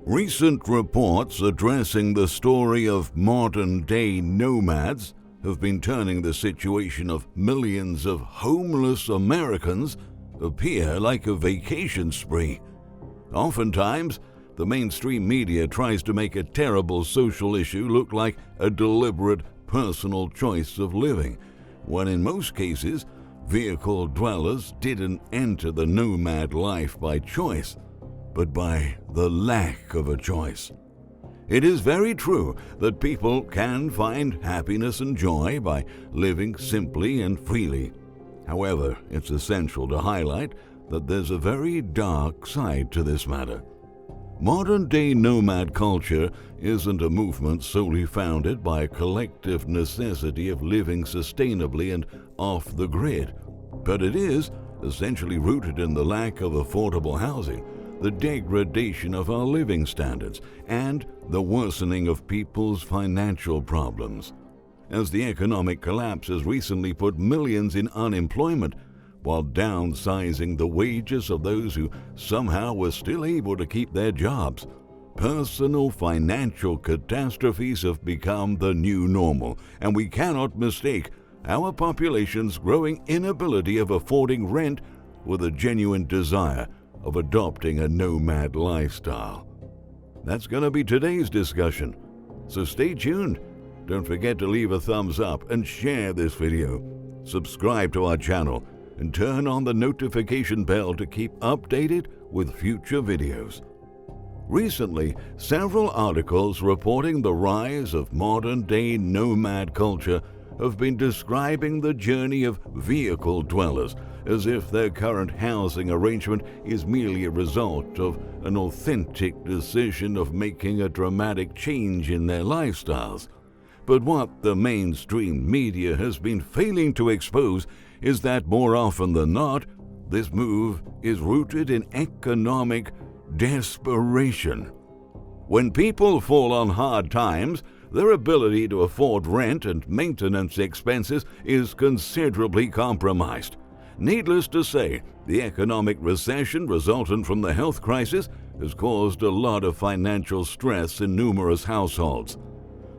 Recent reports addressing the story of modern-day nomads have been turning the situation of millions of homeless Americans appear like a vacation spree. Oftentimes, the mainstream media tries to make a terrible social issue look like a deliberate personal choice of living, when in most cases, vehicle dwellers didn't enter the nomad life by choice, but by the lack of a choice. It is very true that people can find happiness and joy by living simply and freely. However, it's essential to highlight that there's a very dark side to this matter. Modern-day nomad culture isn't a movement solely founded by a collective necessity of living sustainably and off the grid, but it is essentially rooted in the lack of affordable housing, the degradation of our living standards, and the worsening of people's financial problems. As the economic collapse has recently put millions in unemployment, while downsizing the wages of those who somehow were still able to keep their jobs, personal financial catastrophes have become the new normal, and we cannot mistake our population's growing inability of affording rent with a genuine desire of adopting a nomad lifestyle. That's going to be today's discussion, so stay tuned. Don't forget to leave a thumbs up and share this video. Subscribe to our channel and turn on the notification bell to keep updated with future videos. Recently, several articles reporting the rise of modern-day nomad culture have been describing the journey of vehicle dwellers as if their current housing arrangement is merely a result of an authentic decision of making a dramatic change in their lifestyles. But what the mainstream media has been failing to expose is that more often than not, this move is rooted in economic desperation. When people fall on hard times, their ability to afford rent and maintenance expenses is considerably compromised. Needless to say, the economic recession resultant from the health crisis has caused a lot of financial stress in numerous households.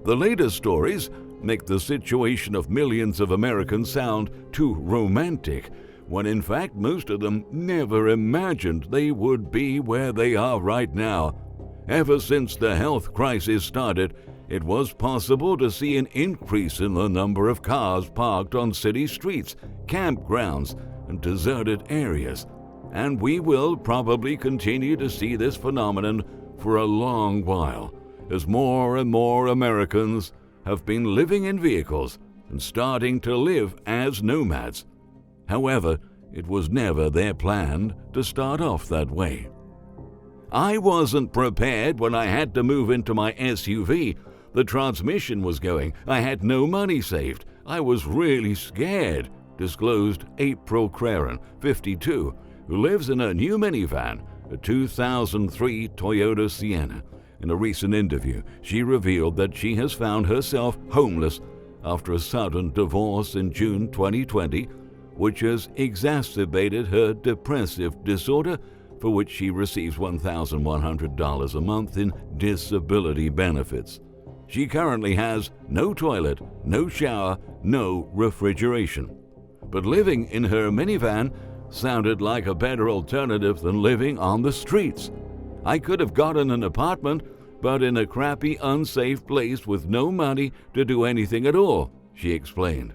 The latest stories make the situation of millions of Americans sound too romantic, when in fact most of them never imagined they would be where they are right now. Ever since the health crisis started, it was possible to see an increase in the number of cars parked on city streets, campgrounds, and deserted areas, and we will probably continue to see this phenomenon for a long while, as more and more Americans have been living in vehicles and starting to live as nomads. However, it was never their plan to start off that way. I wasn't prepared when I had to move into my SUV. The transmission was going. I had no money saved. I was really scared, disclosed April Craren, 52, who lives in a new minivan, a 2003 Toyota Sienna. In a recent interview, she revealed that she has found herself homeless after a sudden divorce in June 2020, which has exacerbated her depressive disorder, for which she receives $1,100 a month in disability benefits. She currently has no toilet, no shower, no refrigeration. But living in her minivan sounded like a better alternative than living on the streets. I could have gotten an apartment, but in a crappy, unsafe place with no money to do anything at all, she explained.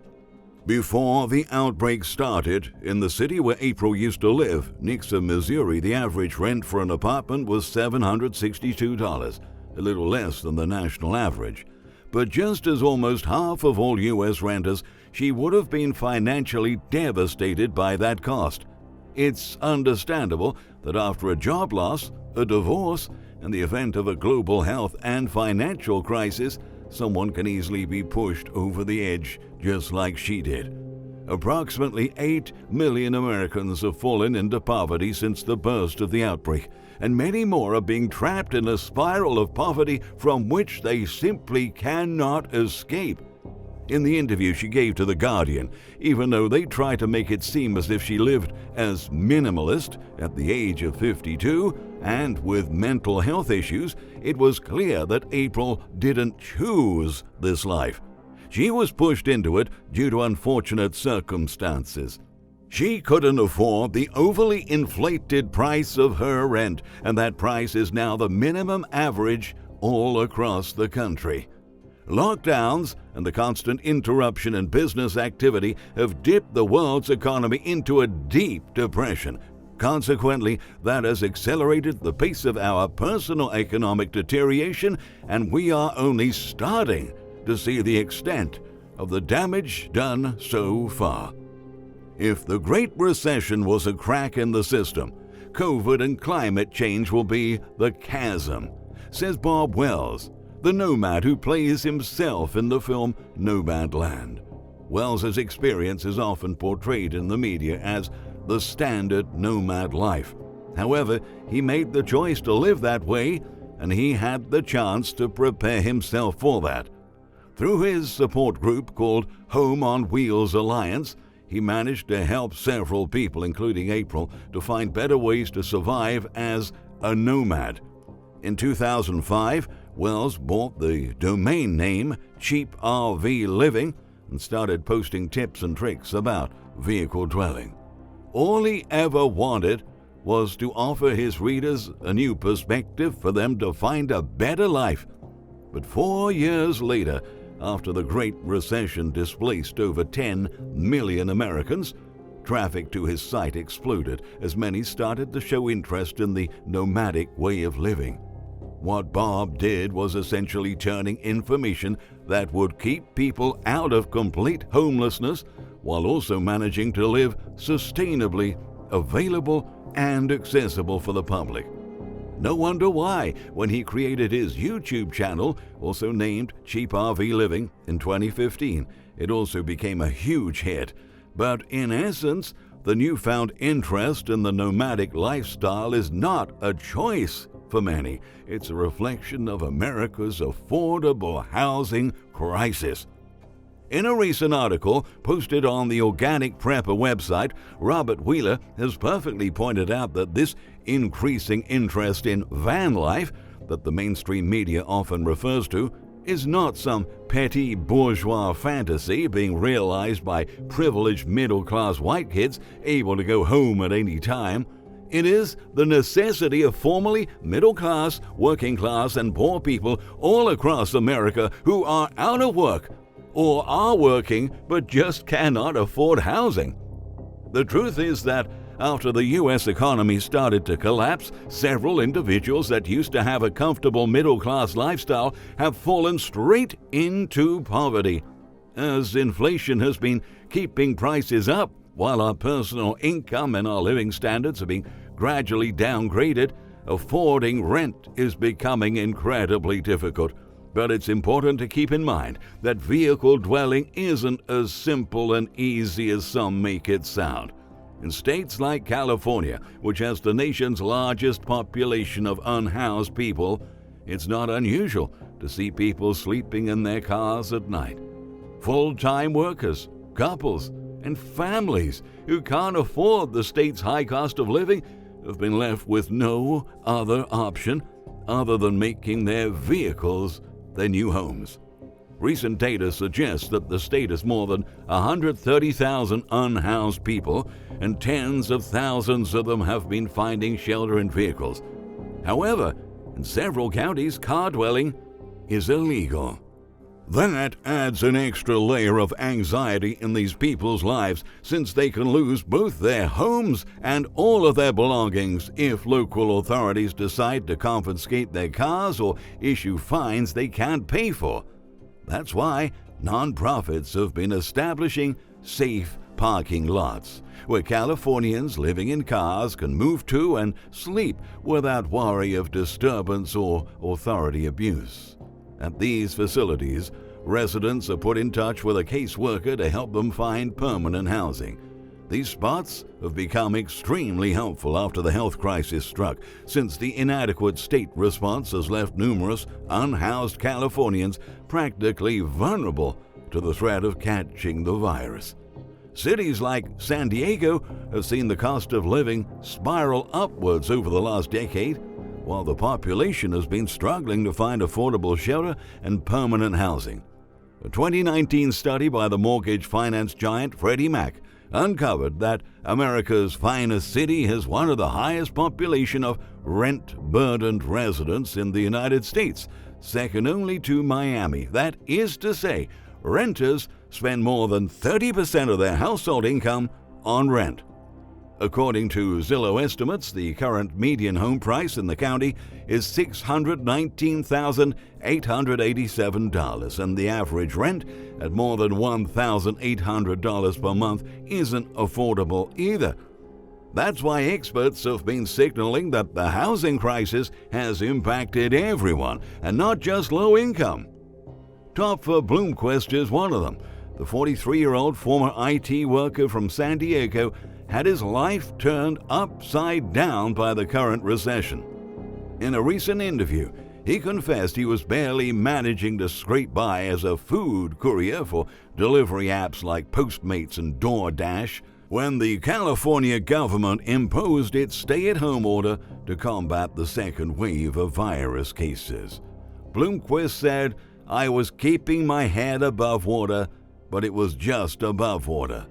Before the outbreak started, in the city where April used to live, Nixa, Missouri, the average rent for an apartment was $762, a little less than the national average. But just as almost half of all U.S. renters, she would have been financially devastated by that cost. It's understandable that after a job loss, a divorce, and the event of a global health and financial crisis, someone can easily be pushed over the edge, just like she did. Approximately 8 million Americans have fallen into poverty since the burst of the outbreak, and many more are being trapped in a spiral of poverty from which they simply cannot escape. In the interview she gave to The Guardian, even though they try to make it seem as if she lived as minimalist at the age of 52, And with mental health issues, it was clear that April didn't choose this life. She was pushed into it due to unfortunate circumstances. She couldn't afford the overly inflated price of her rent, and that price is now the minimum average all across the country. Lockdowns and the constant interruption in business activity have dipped the world's economy into a deep depression. Consequently, that has accelerated the pace of our personal economic deterioration, and we are only starting to see the extent of the damage done so far. If the Great Recession was a crack in the system, COVID and climate change will be the chasm, says Bob Wells, the nomad who plays himself in the film Nomadland. Wells's experience is often portrayed in the media as the standard nomad life. However, he made the choice to live that way, and he had the chance to prepare himself for that. Through his support group called Home on Wheels Alliance, he managed to help several people, including April, to find better ways to survive as a nomad. In 2005, Wells bought the domain name Cheap RV Living and started posting tips and tricks about vehicle dwelling. All he ever wanted was to offer his readers a new perspective for them to find a better life. But 4 years later, after the Great Recession displaced over 10 million Americans, traffic to his site exploded as many started to show interest in the nomadic way of living. What Bob did was essentially turning information that would keep people out of complete homelessness while also managing to live sustainably, available and accessible for the public. No wonder why, when he created his YouTube channel, also named Cheap RV Living, in 2015, it also became a huge hit. But in essence, the newfound interest in the nomadic lifestyle is not a choice for many. It's a reflection of America's affordable housing crisis. In a recent article posted on the Organic Prepper website, Robert Wheeler has perfectly pointed out that this increasing interest in van life that the mainstream media often refers to is not some petty bourgeois fantasy being realized by privileged middle-class white kids able to go home at any time. It is the necessity of formerly middle-class, working-class, and poor people all across America who are out of work or are working but just cannot afford housing. The truth is that after the U.S. economy started to collapse, several individuals that used to have a comfortable middle-class lifestyle have fallen straight into poverty. As inflation has been keeping prices up while our personal income and our living standards are being gradually downgraded, affording rent is becoming incredibly difficult. But it's important to keep in mind that vehicle dwelling isn't as simple and easy as some make it sound. In states like California, which has the nation's largest population of unhoused people, it's not unusual to see people sleeping in their cars at night. Full-time workers, couples, and families who can't afford the state's high cost of living have been left with no other option other than making their vehicles their new homes. Recent data suggests that the state has more than 130,000 unhoused people, and tens of thousands of them have been finding shelter in vehicles. However, in several counties, car dwelling is illegal. That adds an extra layer of anxiety in these people's lives, since they can lose both their homes and all of their belongings if local authorities decide to confiscate their cars or issue fines they can't pay for. That's why nonprofits have been establishing safe parking lots, where Californians living in cars can move to and sleep without worry of disturbance or authority abuse. At these facilities, residents are put in touch with a caseworker to help them find permanent housing. These spots have become extremely helpful after the health crisis struck, since the inadequate state response has left numerous unhoused Californians practically vulnerable to the threat of catching the virus. Cities like San Diego have seen the cost of living spiral upwards over the last decade. while the population has been struggling to find affordable shelter and permanent housing. A 2019 study by the mortgage finance giant Freddie Mac uncovered that America's finest city has one of the highest population of rent-burdened residents in the United States, second only to Miami. That is to say, renters spend more than 30% of their household income on rent. According to Zillow estimates, the current median home price in the county is $619,887, and the average rent at more than $1,800 per month isn't affordable either. That's why experts have been signaling that the housing crisis has impacted everyone, and not just low income. Topher Bloomquist is one of them. The 43-year-old former IT worker from San Diego had his life turned upside down by the current recession. In a recent interview, he confessed he was barely managing to scrape by as a food courier for delivery apps like Postmates and DoorDash when the California government imposed its stay-at-home order to combat the second wave of virus cases. Bloomquist said, "I was keeping my head above water, but it was just above water."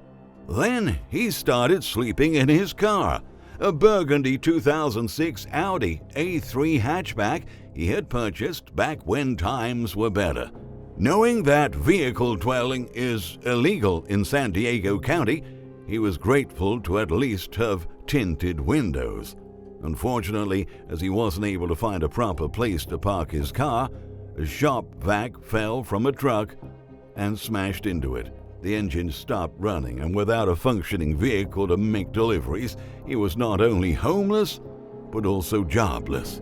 Then he started sleeping in his car, a burgundy 2006 Audi A3 hatchback he had purchased back when times were better. Knowing that vehicle dwelling is illegal in San Diego County, he was grateful to at least have tinted windows. Unfortunately, as he wasn't able to find a proper place to park his car, a shop vac fell from a truck and smashed into it. The engine stopped running, and without a functioning vehicle to make deliveries, he was not only homeless, but also jobless.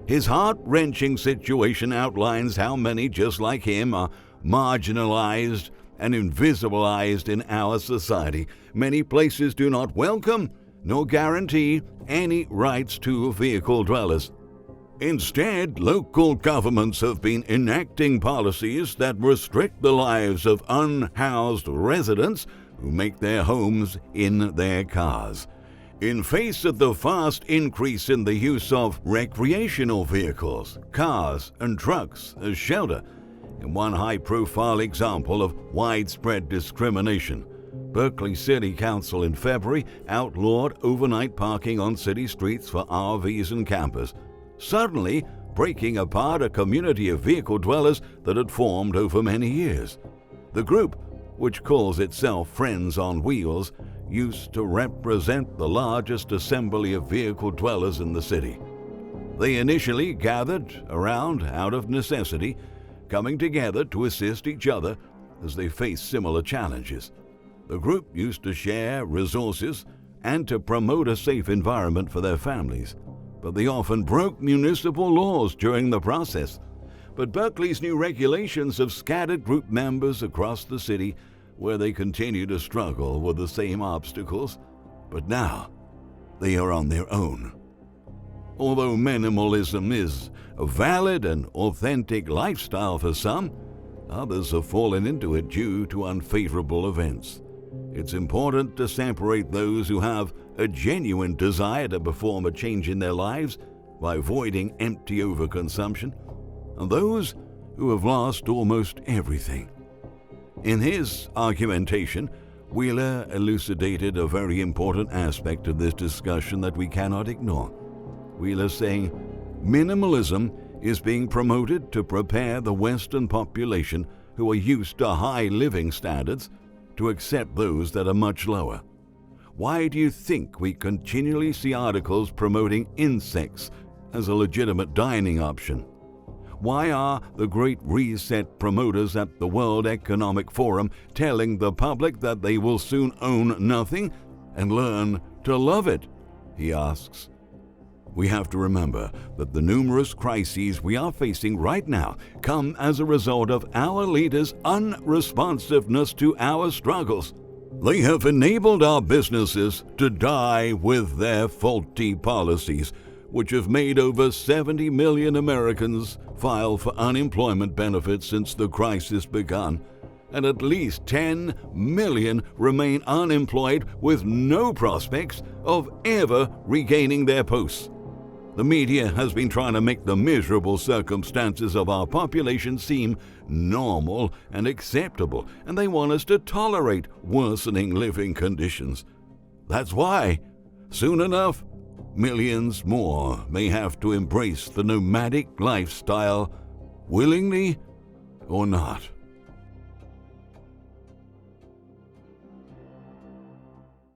His heart-wrenching situation outlines how many just like him are marginalized and invisibilized in our society. Many places do not welcome nor guarantee any rights to vehicle dwellers. Instead, local governments have been enacting policies that restrict the lives of unhoused residents who make their homes in their cars. In face of the fast increase in the use of recreational vehicles, cars, and trucks as shelter, in one high-profile example of widespread discrimination, Berkeley City Council in February outlawed overnight parking on city streets for RVs and campers, suddenly breaking apart a community of vehicle dwellers that had formed over many years. The group, which calls itself Friends on Wheels, used to represent the largest assembly of vehicle dwellers in the city. They initially gathered around out of necessity, coming together to assist each other as they faced similar challenges. The group used to share resources and to promote a safe environment for their families, but they often broke municipal laws during the process. But Berkeley's new regulations have scattered group members across the city, where they continue to struggle with the same obstacles, but now they are on their own. Although minimalism is a valid and authentic lifestyle for some, others have fallen into it due to unfavorable events. It's important to separate those who have a genuine desire to perform a change in their lives by avoiding empty overconsumption, and those who have lost almost everything. In his argumentation, Wheeler elucidated a very important aspect of this discussion that we cannot ignore. Wheeler saying, minimalism is being promoted to prepare the Western population who are used to high living standards to accept those that are much lower. Why do you think we continually see articles promoting insects as a legitimate dining option? Why are the Great Reset promoters at the World Economic Forum telling the public that they will soon own nothing and learn to love it? He asks. We have to remember that the numerous crises we are facing right now come as a result of our leaders' unresponsiveness to our struggles. They have enabled our businesses to die with their faulty policies, which have made over 70 million Americans file for unemployment benefits since the crisis began, and at least 10 million remain unemployed with no prospects of ever regaining their posts. The media has been trying to make the miserable circumstances of our population seem normal and acceptable, and they want us to tolerate worsening living conditions. That's why, soon enough, millions more may have to embrace the nomadic lifestyle, willingly or not.